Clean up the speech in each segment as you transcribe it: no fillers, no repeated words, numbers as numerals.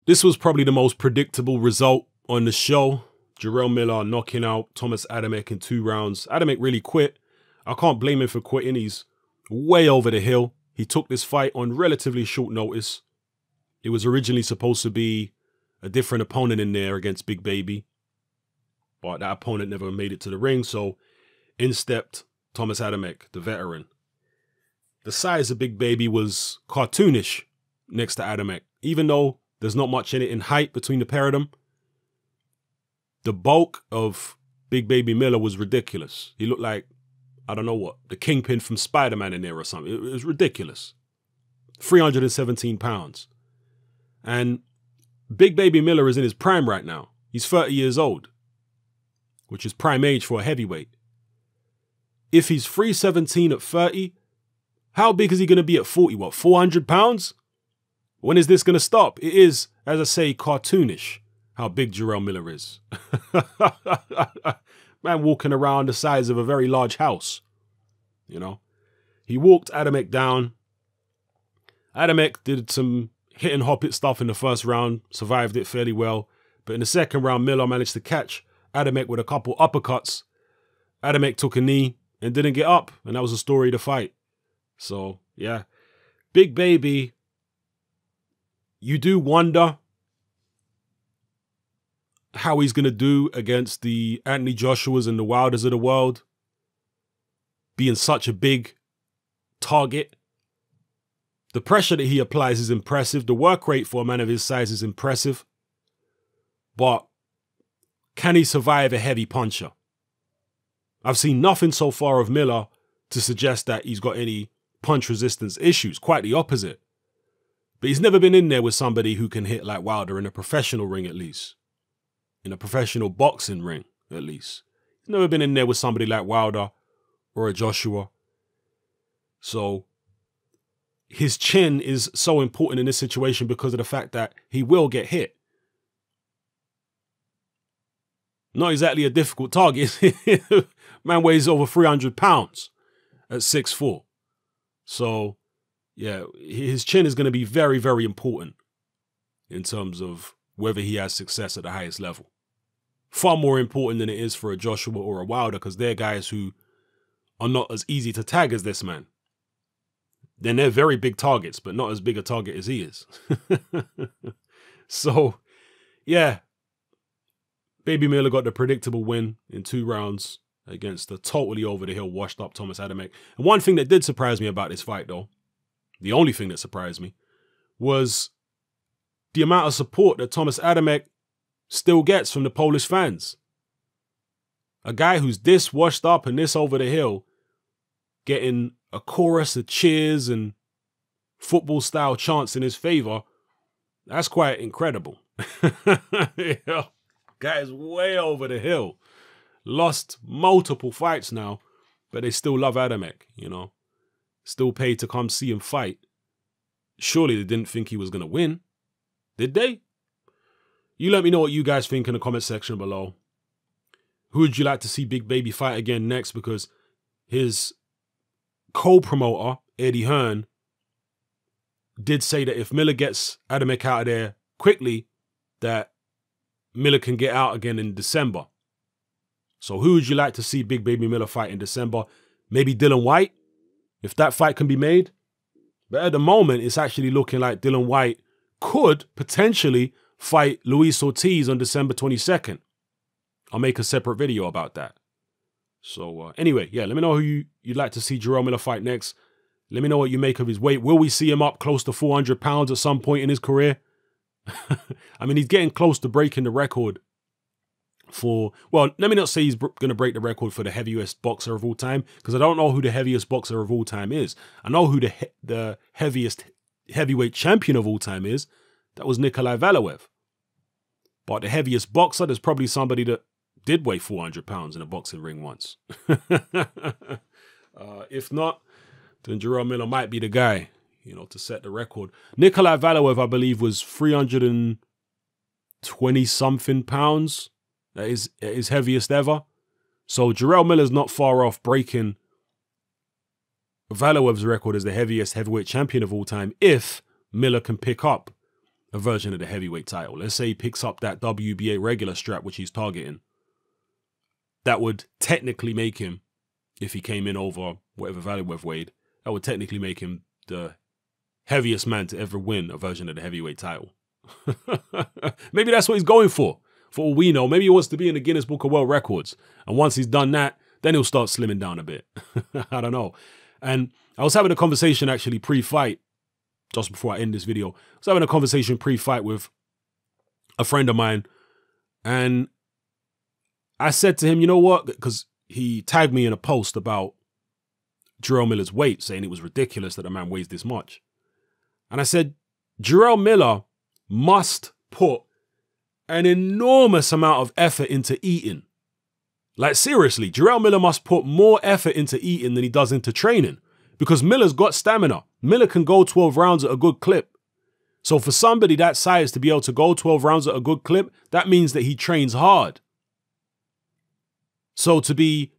This was probably the most predictable result on the show. Jarrell Miller knocking out Tomasz Adamek in 2 rounds. Adamek really quit. I can't blame him for quitting. He's way over the hill. He took this fight on relatively short notice. It was originally supposed to be a different opponent in there against Big Baby, but that opponent never made it to the ring, so in stepped Tomasz Adamek, the veteran. The size of Big Baby was cartoonish next to Adamek. Even though there's not much in it in height between the pair of them, the bulk of Big Baby Miller was ridiculous. He looked like, I don't know what, the Kingpin from Spider-Man in there or something. It was ridiculous. 317 pounds. And Big Baby Miller is in his prime right now. He's 30 years old, which is prime age for a heavyweight. If he's 317 at 30, how big is he going to be at 40? What, 400 pounds? When is this going to stop? It is, as I say, cartoonish how big Jarrell Miller is. Man walking around the size of a very large house. You know, he walked Adamek down. Adamek did some hit and hop it stuff in the first round, survived it fairly well. But in the second round, Miller managed to catch Adamek with a couple uppercuts. Adamek took a knee and didn't get up, and that was the story of the fight. So, yeah. Big Baby, you do wonder how he's going to do against the Anthony Joshuas and the Wilders of the world, being such a big target. The pressure that he applies is impressive. The work rate for a man of his size is impressive. But can he survive a heavy puncher? I've seen nothing so far of Miller to suggest that he's got any punch resistance issues. Quite the opposite. But he's never been in there with somebody who can hit like Wilder in a professional ring at least. In a professional boxing ring at least. He's never been in there with somebody like Wilder or a Joshua. So his chin is so important in this situation because of the fact that he will get hit. Not exactly a difficult target. Man weighs over 300 pounds at 6'4". So, yeah, his chin is going to be very, very important in terms of whether he has success at the highest level. Far more important than it is for a Joshua or a Wilder, because they're guys who are not as easy to tag as this man. Then they're very big targets, but not as big a target as he is. So, yeah. Baby Miller got the predictable win in 2 rounds against the totally over-the-hill, washed-up Tomasz Adamek. And one thing that did surprise me about this fight, though, the only thing that surprised me, was the amount of support that Tomasz Adamek still gets from the Polish fans. A guy who's this washed up and this over the hill, getting a chorus of cheers and football-style chants in his favor, that's quite incredible. Yeah. Guy's way over the hill. Lost multiple fights now, but they still love Adamek, you know. Still paid to come see him fight. Surely they didn't think he was going to win. Did they? You let me know what you guys think in the comment section below. Who would you like to see Big Baby fight again next? Because his co-promoter, Eddie Hearn, did say that if Miller gets Adamek out of there quickly, that Miller can get out again in December. So who would you like to see Big Baby Miller fight in December? Maybe Dillian Whyte, if that fight can be made. But at the moment, it's actually looking like Dillian Whyte could potentially fight Luis Ortiz on December 22nd. I'll make a separate video about that. So anyway, yeah, let me know who you'd like to see Jarrell Miller fight next. Let me know what you make of his weight. Will we see him up close to 400 pounds at some point in his career? I mean, he's getting close to breaking the record for, well, let me not say he's going to break the record for the heaviest boxer of all time, because I don't know who the heaviest boxer of all time is. I know who the heaviest heavyweight champion of all time is. That was Nikolai Valuev. But the heaviest boxer, there's probably somebody that did weigh 400 pounds in a boxing ring once. If not, then Jarrell Miller might be the guy, you know, to set the record. Nikolai Valuev, I believe, was 320-something pounds. That is his heaviest ever. So Jarrell Miller's not far off breaking Valuev's record as the heaviest heavyweight champion of all time if Miller can pick up a version of the heavyweight title. Let's say he picks up that WBA regular strap, which he's targeting. That would technically make him, if he came in over whatever value we've weighed, that would technically make him the heaviest man to ever win a version of the heavyweight title. Maybe that's what he's going for all we know. Maybe he wants to be in the Guinness Book of World Records. And once he's done that, then he'll start slimming down a bit. I don't know. And I was having a conversation actually pre-fight, just before I end this video. I was having a conversation pre-fight with a friend of mine. And I said to him, you know what? Because he tagged me in a post about Jarrell Miller's weight, saying it was ridiculous that a man weighs this much. And I said, Jarrell Miller must put an enormous amount of effort into eating. Like seriously, Jarrell Miller must put more effort into eating than he does into training, because Miller's got stamina. Miller can go 12 rounds at a good clip. So for somebody that size to be able to go 12 rounds at a good clip, that means that he trains hard. So to be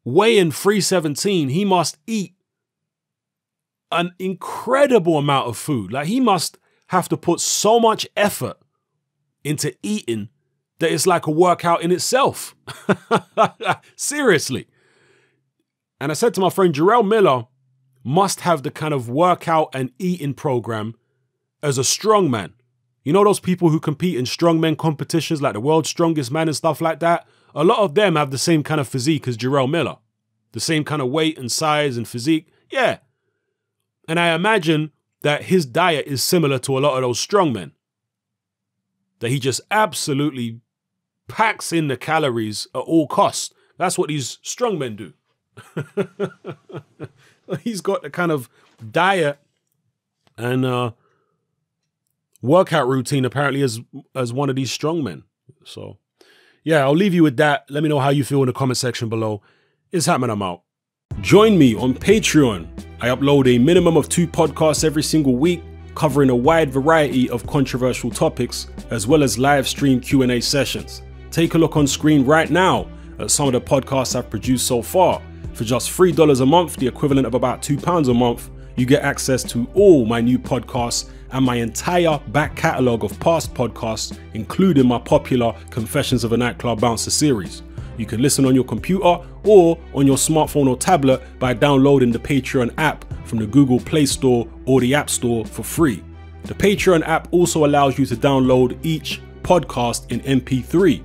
weighing 317, he must eat an incredible amount of food. Like he must have to put so much effort into eating that it's like a workout in itself. Seriously. And I said to my friend, Jarrell Miller must have the kind of workout and eating program as a strongman. You know those people who compete in strongman competitions like the world's strongest man and stuff like that? A lot of them have the same kind of physique as Jarrell Miller. The same kind of weight and size and physique. Yeah. And I imagine that his diet is similar to a lot of those strongmen. That he just absolutely packs in the calories at all costs. That's what these strongmen do. He's got the kind of diet and workout routine apparently as one of these strongmen. So yeah, I'll leave you with that. Let me know how you feel in the comment section below. It's happening, I'm out. Join me on Patreon. I upload a minimum of 2 podcasts every single week, covering a wide variety of controversial topics, as well as live stream Q&A sessions. Take a look on screen right now at some of the podcasts I've produced so far. For just $3 a month, the equivalent of about £2 a month, you get access to all my new podcasts and my entire back catalogue of past podcasts, including my popular Confessions of a Nightclub Bouncer series. You can listen on your computer or on your smartphone or tablet by downloading the Patreon app from the Google Play Store or the App Store for free. The Patreon app also allows you to download each podcast in MP3.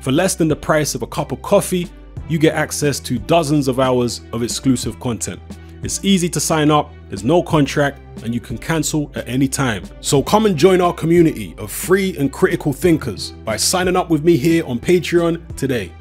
For less than the price of a cup of coffee, you get access to dozens of hours of exclusive content. It's easy to sign up, there's no contract, and you can cancel at any time. So come and join our community of free and critical thinkers by signing up with me here on Patreon today.